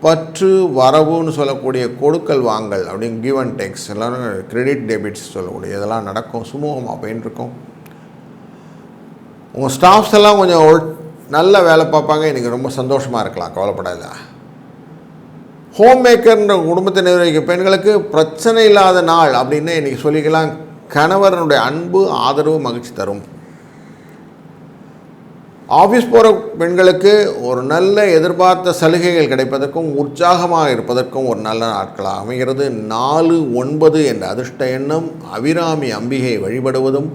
பற்று வரவுன்னு சொல்லக்கூடிய கொடுக்கல் வாங்கல் அப்படின்னு கிவ் அண்ட் டேக்ஸ் எல்லாம் கிரெடிட் டெபிட்ஸ் சொல்லக்கூடிய இதெல்லாம் நடக்கும். சுமூகமாக போயின்னு இருக்கும். உங்கள் ஸ்டாஃப்ஸ் எல்லாம் கொஞ்சம் நல்ல வேலை பார்ப்பாங்க. இன்றைக்கி ரொம்ப சந்தோஷமாக இருக்கலாம், கவலைப்படாத. ஹோம் மேக்கர்ன்ற குடும்பத்தை நிர்வகிக்க பெண்களுக்கு பிரச்சனை இல்லாத நாள் அப்படின்னு இன்றைக்கி சொல்லிக்கலாம். கணவனுடைய அன்பு ஆதரவு மகிழ்ச்சி தரும். ஆஃபீஸ் போகிற பெண்களுக்கு ஒரு நல்ல எதிர்பார்த்த சலுகைகள் கிடைப்பதற்கும் உற்சாகமாக இருப்பதற்கும் ஒரு நல்ல நாட்களாக அமைகிறது. 4-9 என்ற அதிர்ஷ்ட எண்ணம் அபிராமி அம்பிகை வழிபடுவதும்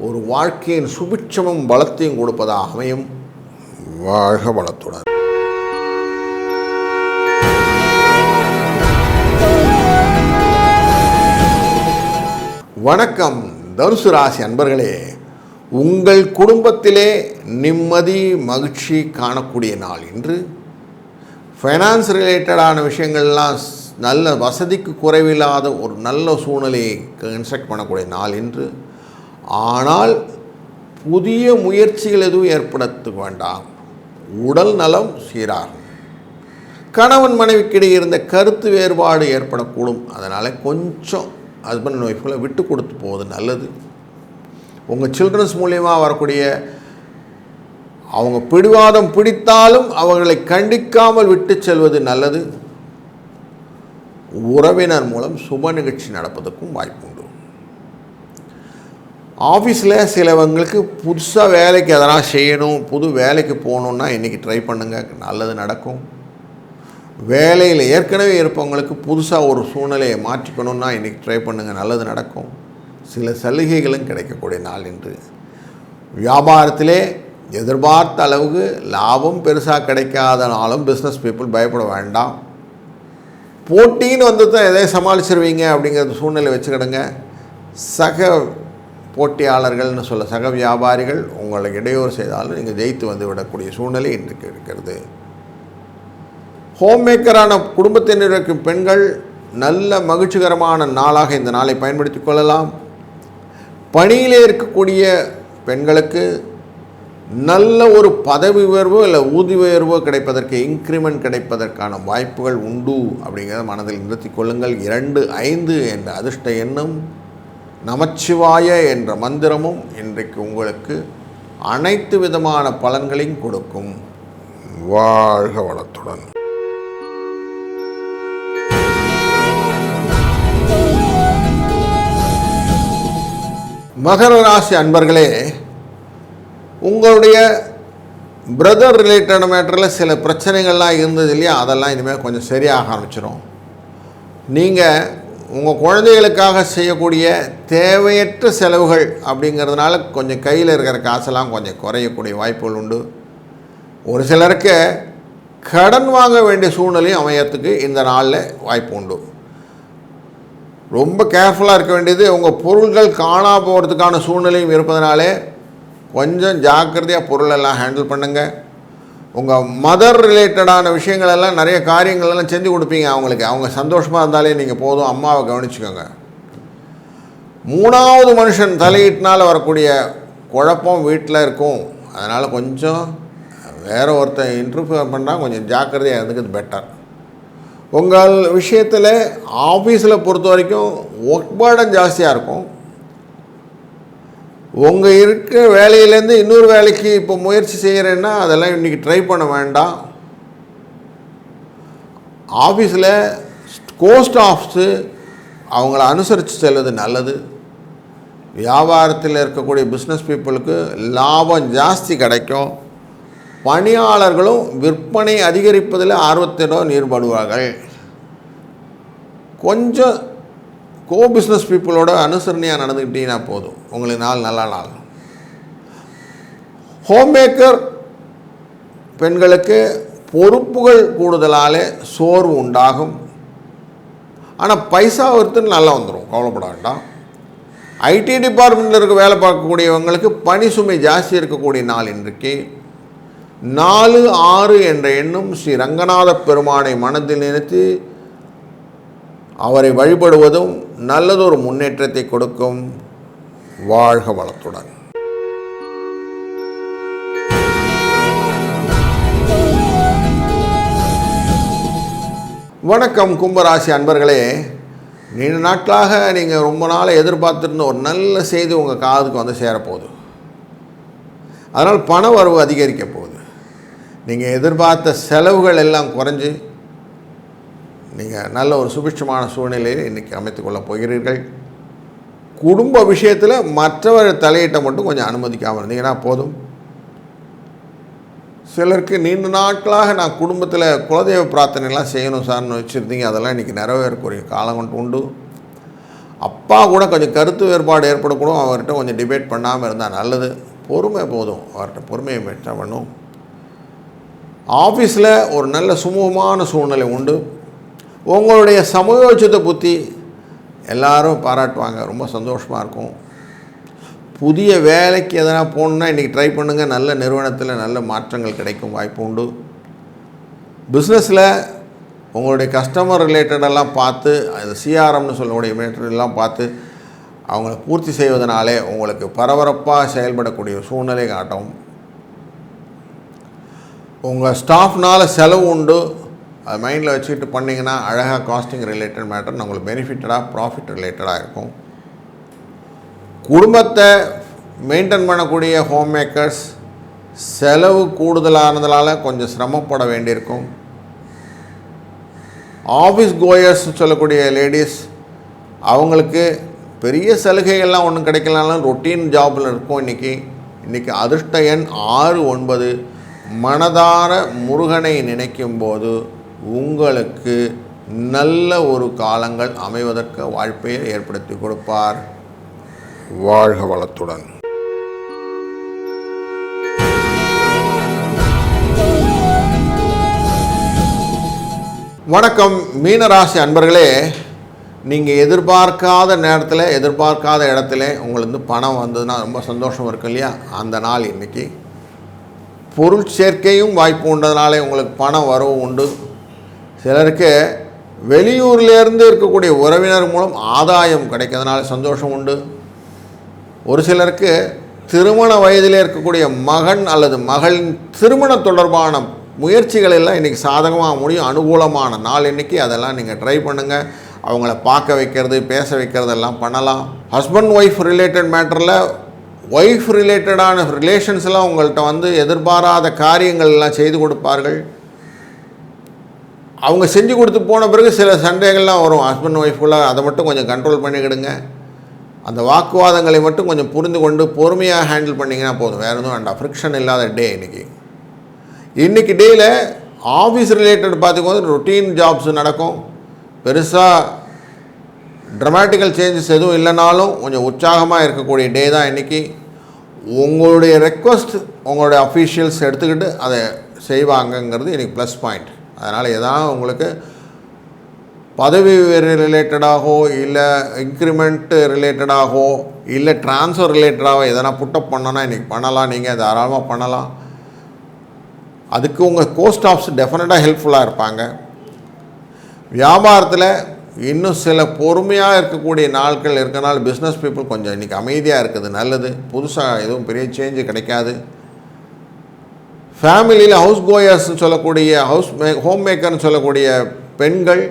ஒரு வாழ்க்கையின் சுபிட்சமும் பலத்தையும் கொடுப்பதாக அமையும். வாழ்க வளத்துடன். வணக்கம் தனுசு ராசி அன்பர்களே. உங்கள் குடும்பத்திலே நிம்மதி மகிழ்ச்சி காணக்கூடிய நாள் இன்று. ஃபைனான்ஸ் ரிலேட்டடான விஷயங்கள்லாம் நல்ல வசதிக்கு குறைவில்லாத ஒரு நல்ல சூழ்நிலையை கன்ஸ்ட்ரக்ட் பண்ணக்கூடிய நாள் இன்று. ஆனால் புதிய முயற்சிகள் எதுவும் ஏற்படுத்த வேண்டாம். உடல் நலம் சீராகும். கணவன் மனைவிக்கிடையே இருந்த கருத்து வேறுபாடு ஏற்படக்கூடும். அதனால் கொஞ்சம் ஹஸ்பண்ட் அண்ட் ஒய்ஃப்களை விட்டு கொடுத்து போவது நல்லது. உங்கள் சில்ட்ரன்ஸ் மூலியமாக வரக்கூடிய அவங்க பிடிவாதம் பிடித்தாலும் அவர்களை கண்டிக்காமல் விட்டு செல்வது நல்லது. உறவினர் மூலம் சுப நிகழ்ச்சி நடப்பதற்கும் வாய்ப்பு உண்டு. ஆஃபீஸில் சிலவங்களுக்கு புதுசாக வேலைக்கு எதனால் செய்யணும், புது வேலைக்கு போகணுன்னா இன்றைக்கி ட்ரை பண்ணுங்கள், நல்லது நடக்கும். வேலையில் ஏற்கனவே இருப்பவங்களுக்கு புதுசாக ஒரு சூழ்நிலையை மாற்றிக்கணுன்னா இன்றைக்கி ட்ரை பண்ணுங்கள், நல்லது நடக்கும். சில சலுகைகளும் கிடைக்கக்கூடிய நாள் இன்று. வியாபாரத்திலே எதிர்பார்த்த அளவுக்கு லாபம் பெருசாக கிடைக்காதனாலும் பிஸ்னஸ் பீப்புள் பயப்பட வேண்டாம். போட்டின்னு வந்து தான் எதையும் சமாளிச்சிருவீங்க அப்படிங்கிறது சூழ்நிலை வச்சுக்கிடுங்க. சக போட்டியாளர்கள்னு சொல்ல சக வியாபாரிகள் உங்களை இடையூறு செய்தாலும் நீங்கள் ஜெயித்து வந்து விடக்கூடிய சூழ்நிலை இன்றைக்கு இருக்கிறது. ஹோம் மேக்கரான குடும்பத்தினர் இருக்கும் பெண்கள் நல்ல மகிழ்ச்சிகரமான நாளாக இந்த நாளை பயன்படுத்தி கொள்ளலாம். பணியிலே இருக்கக்கூடிய பெண்களுக்கு நல்ல ஒரு பதவி உயர்வோ இல்லை ஊதிய உயர்வோ கிடைப்பதற்கு, இன்க்ரிமெண்ட் கிடைப்பதற்கான வாய்ப்புகள் உண்டு அப்படிங்கிறத மனதில் நிறுத்தி கொள்ளுங்கள். 2-5 என்ற அதிர்ஷ்ட எண்ணும் நமச்சிவாய என்ற மந்திரமும் இன்றைக்கு உங்களுக்கு அனைத்து விதமான பலன்களையும் கொடுக்கும். வாழ்க வளத்துடன். மகர ராசி அன்பர்களே, உங்களுடைய பிரதர் ரிலேட்டட் மேட்டரில் சில பிரச்சனைகள்லாம் இருந்தது இல்லையா, அதெல்லாம் இனிமேல் கொஞ்சம் சரியாக ஆரம்பிச்சிடும். நீங்கள் உங்கள் குழந்தைகளுக்காக செய்யக்கூடிய தேவையற்ற செலவுகள் அப்படிங்கிறதுனால கொஞ்சம் கையில் இருக்கிற காசெல்லாம் கொஞ்சம் குறையக்கூடிய வாய்ப்புகள் உண்டு. ஒரு சிலருக்கு கடன் வாங்க வேண்டிய சூழ்நிலையும் அமையறதுக்கு இந்த நாளில் வாய்ப்பு உண்டு. ரொம்ப கேர்ஃபுல்லாக இருக்க வேண்டியது, உங்கள் பொருள்கள் காணா போகிறதுக்கான சூழ்நிலையும் இருப்பதனாலே கொஞ்சம் ஜாக்கிரதையாக பொருளெல்லாம் ஹேண்டில் பண்ணுங்கள். உங்கள் மதர் ரிலேட்டடான விஷயங்களெல்லாம் நிறைய காரியங்களெல்லாம் செஞ்சு கொடுப்பீங்க அவங்களுக்கு. அவங்க சந்தோஷமாக இருந்தாலே நீங்கள் போதும், அம்மாவை கவனிச்சுக்கோங்க. 3வது மனுஷன் தலையீட்டினால் வரக்கூடிய குழப்பம் வீட்டில் இருக்கும். அதனால் கொஞ்சம் வேறு ஒருத்தர் இன்டர்ஃபியர் பண்ணால் கொஞ்சம் ஜாக்கிரதையாக இருந்துக்கிறது பெட்டர். உங்கள் விஷயத்தில் ஆஃபீஸில் பொறுத்த வரைக்கும் ஒர்க் பர்டன் ஜாஸ்தியாக இருக்கும். உங்கள் இருக்கிற வேலையிலேருந்து இன்னொரு வேலைக்கு இப்போ முயற்சி செய்கிறேன்னா அதெல்லாம் இன்றைக்கி ட்ரை பண்ண வேண்டாம். ஆஃபீஸில் கோஸ்ட் ஆஃபீஸு அவங்கள அனுசரித்து செல்வது நல்லது. வியாபாரத்தில் இருக்கக்கூடிய பிஸ்னஸ் பீப்புளுக்கு லாபம் ஜாஸ்தி கிடைக்கும். பணியாளர்களும் விற்பனை அதிகரிப்பதில் ஆர்வத்திடம் ஈடுபடுவார்கள். கொஞ்சம் பிஸ்னஸ் பீப்புளோட அனுசரணையாக நடந்துக்கிட்டீங்கன்னா போதும், உங்களுக்கு நாள் நல்ல நாள். ஹோம் மேக்கர் பெண்களுக்கு பொறுப்புகள் கூடுதலாலே சோர்வு உண்டாகும். ஆனால் பைசா ஒருத்தர் நல்லா வந்துடும், கவலைப்பட வேண்டாம். ஐடி டிபார்ட்மெண்ட்டில் இருக்க வேலை பார்க்கக்கூடியவங்களுக்கு பணி சுமை ஜாஸ்தி இருக்கக்கூடிய நாள் இன்றைக்கு. 4-6 என்ற எண்ணும் ஸ்ரீ ரங்கநாத பெருமானை மனதில் நினைத்து அவரை வழிபடுவதும் நல்லதொரு முன்னேற்றத்தை கொடுக்கும். வாழ்க வளத்துடன். வணக்கம் கும்பராசி அன்பர்களே. நீண்ட நாட்களாக நீங்கள் ரொம்ப நாள் எதிர்பார்த்துருந்த ஒரு நல்ல செய்தி உங்கள் காதுக்கு வந்து சேரப்போகுது. அதனால் பண வரவு அதிகரிக்க போகுது. நீங்கள் எதிர்பார்த்த செலவுகள் எல்லாம் குறைஞ்சி நீங்கள் நல்ல ஒரு சுபிட்சமான சூழ்நிலையை இன்றைக்கி அமைத்துக்கொள்ளப் போகிறீர்கள். குடும்ப விஷயத்தில் மற்றவர் தலையிட்ட மட்டும் கொஞ்சம் அனுமதிக்காமல் இருந்தீங்கன்னா போதும். சிலருக்கு நீண்ட நாட்களாக நான் குடும்பத்தில் குலதெய்வ பிரார்த்தனைலாம் செய்யணும் சார்னு வச்சுருந்தீங்க, அதெல்லாம் இன்றைக்கி நிறைவேறக்கூடிய காலம் கொண்டு உண்டு. அப்பா கூட கொஞ்சம் கருத்து வேறுபாடு ஏற்படக்கூடும், அவர்கிட்ட கொஞ்சம் டிபேட் பண்ணாமல் இருந்தால் நல்லது. பொறுமை போதும், அவர்கிட்ட பொறுமையை மெச்சம் பண்ணும். ஆஃபீஸில் ஒரு நல்ல சுமூகமான சூழ்நிலை உண்டு. உங்களுடைய சமயோசித புத்தி எல்லோரும் பாராட்டுவாங்க, ரொம்ப சந்தோஷமாக இருக்கும். புதிய வேலைக்கு எதனா போகணுன்னா இன்றைக்கி ட்ரை பண்ணுங்கள். நல்ல நிறுவனத்தில் நல்ல மாற்றங்கள் கிடைக்கும் வாய்ப்பு உண்டு. பிஸ்னஸில் உங்களுடைய கஸ்டமர் ரிலேட்டடெல்லாம் பார்த்து, அது சிஆர்எம்னு சொல்லக்கூடிய மெட்டீரியல்லாம் பார்த்து அவங்கள பூர்த்தி செய்வதனாலே உங்களுக்கு பரபரப்பாக செயல்படக்கூடிய சூழ்நிலை காட்டும். உங்கள் ஸ்டாஃப்னால் செலவு உண்டு, அது மைண்டில் வச்சுக்கிட்டு பண்ணிங்கன்னா அழகாக காஸ்டிங் ரிலேட்டட் மேட்டர் உங்களுக்கு பெனிஃபிட்டடாக ப்ராஃபிட் ரிலேட்டடாக இருக்கும். குடும்பத்தை மெயின்டைன் பண்ணக்கூடிய ஹோம் மேக்கர்ஸ் செலவு கூடுதலானதுனால கொஞ்சம் சிரமப்பட வேண்டியிருக்கும். ஆஃபீஸ் கோயர்ஸ் சொல்லக்கூடிய லேடிஸ் அவங்களுக்கு பெரிய சலுகைகள்லாம் ஒன்றும் கிடைக்கலனாலும் ரொட்டீன் ஜாபில் இருக்கும். இன்றைக்கி அதிர்ஷ்ட எண் 6-9. மனதார முருகனை நினைக்கும் போது உங்களுக்கு நல்ல ஒரு காலங்கள் அமைவதற்கு வாய்ப்பை ஏற்படுத்தி கொடுப்பார். வாழ்க வளத்துடன். வணக்கம் மீனராசி அன்பர்களே. நீங்கள் எதிர்பார்க்காத நேரத்தில் எதிர்பார்க்காத இடத்துல உங்களுக்கு பணம் வந்ததுன்னா ரொம்ப சந்தோஷம் இருக்கும் இல்லையா? அந்த நாள் இன்றைக்கி. பொருள் சேர்க்கையும் வாய்ப்பு உண்டதுனாலே உங்களுக்கு பணம் வரவு உண்டு. சிலருக்கு வெளியூர்லேருந்து இருக்கக்கூடிய உறவினர் மூலம் ஆதாயம் கிடைக்கிறதுனால சந்தோஷம் உண்டு. ஒரு சிலருக்கு திருமண வயதிலே இருக்கக்கூடிய மகன் அல்லது மகளின் திருமணம் தொடர்பான முயற்சிகள் எல்லாம் இன்றைக்கி சாதகமாக முடியும். அனுகூலமான நாள் இன்றைக்கி. அதெல்லாம் நீங்கள் ட்ரை பண்ணுங்கள். அவங்கள பார்க்க வைக்கிறது, பேச வைக்கிறதெல்லாம் பண்ணலாம். ஹஸ்பண்ட் ஒய்ஃப் ரிலேட்டட் மேட்டரில் ஒய்ஃப் ரிலேட்டடான ரிலேஷன்ஸ்லாம் உங்கள்கிட்ட வந்து எதிர்பாராத காரியங்கள் எல்லாம் செய்து கொடுப்பார்கள். அவங்க செஞ்சு கொடுத்து போன பிறகு சில சண்டைகள்லாம் வரும் ஹஸ்பண்ட் ஒய்ஃபுக்குள்ளே. அதை மட்டும் கொஞ்சம் கண்ட்ரோல் பண்ணிக்கிடுங்க. அந்த வாக்குவாதங்களை மட்டும் கொஞ்சம் புரிந்து கொண்டு பொறுமையாக ஹேண்டில் பண்ணிங்கன்னா போதும். வேறு எதுவும் வேண்டாம். ஃப்ரிக்ஷன் இல்லாத டே இன்றைக்கி டேயில் ஆஃபீஸ் ரிலேட்டட் பார்த்துக்கோது ரொட்டீன் ஜாப்ஸ் நடக்கும். பெருசாக ட்ரமாட்டிக்கல் சேஞ்சஸ் எதுவும் இல்லைனாலும் கொஞ்சம் உற்சாகமாக இருக்கக்கூடிய டே தான் இன்றைக்கி. உங்களுடைய ரெக்வஸ்ட் உங்களுடைய அஃபீஷியல்ஸ் எடுத்துக்கிட்டு அதை செய்வாங்கங்கிறது இன்றைக்கி ப்ளஸ் பாயிண்ட். அதனால் எதாவது உங்களுக்கு பதவி ரிலேட்டடாகவோ இல்லை இன்க்ரிமெண்ட்டு ரிலேட்டடாகவோ இல்லை ட்ரான்ஸ்ஃபர் ரிலேட்டடாகவோ எதனா புட்டப் பண்ணோன்னா இன்றைக்கி பண்ணலாம். நீங்கள் தாராளமாக பண்ணலாம். அதுக்கு உங்கள் கோஸ்டாஃப்ஸ் டெஃபினட்டாக ஹெல்ப்ஃபுல்லாக இருப்பாங்க. வியாபாரத்தில் இன்னும் சில பொறுமையாக இருக்கக்கூடிய நாட்கள் இருக்கனால பிஸ்னஸ் பீப்புள் கொஞ்சம் இன்றைக்கி அமைதியாக இருக்குது நல்லது. புதுசாக எதுவும் பெரிய சேஞ்சு கிடைக்காது. ஃபேமிலியில் ஹவுஸ் கோயர்ஸ்னு சொல்லக்கூடிய ஹோம் மேக்கர்னு சொல்லக்கூடிய பெண்கள்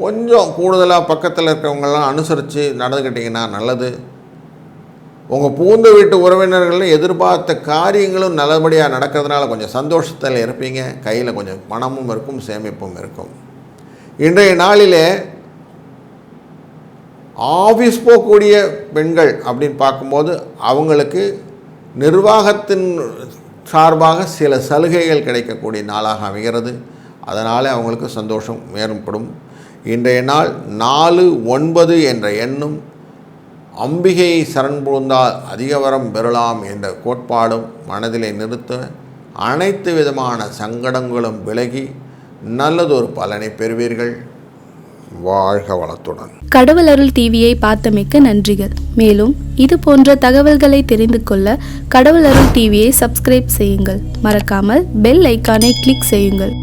கொஞ்சம் கூடுதலாக பக்கத்தில் இருக்கிறவங்கெல்லாம் அனுசரித்து நடந்துக்கிட்டிங்கன்னா நல்லது. உங்கள் பூந்த வீட்டு உறவினர்களும் எதிர்பார்த்த காரியங்களும் நல்லபடியாக நடக்கிறதுனால கொஞ்சம் சந்தோஷத்தில் இருப்பீங்க. கையில் கொஞ்சம் பணமும் இருக்கும், சேமிப்பும் இருக்கும். இன்றைய நாளிலே ஆஃபீஸ் போகக்கூடிய பெண்கள் அப்படின்னு பார்க்கும்போது அவங்களுக்கு நிர்வாகத்தின் சார்பாக சில சலுகைகள் கிடைக்கக்கூடிய நாளாக அமைகிறது. அதனால் அவங்களுக்கு சந்தோஷம் ஏற்படும். இன்றைய நாள் 4-9 என்ற எண்ணும் அம்பிகையை சரண் புகுந்தால் அதிக வரம் பெறலாம் என்ற கோட்பாடும் மனதிலே நிறுத்த அனைத்து விதமான சங்கடங்களும் விலகி நல்லதொரு பலனை பெறுவீர்கள். வாழ்க வளத்துடன். கடவுள் அருள் டிவியை பார்த்தமைக்கு நன்றிகள். மேலும் இது போன்ற தகவல்களை தெரிந்து கொள்ள கடவுள் அருள் டிவியை சப்ஸ்கிரைப் செய்யுங்கள். மறக்காமல் பெல் ஐக்கானை கிளிக் செய்யுங்கள்.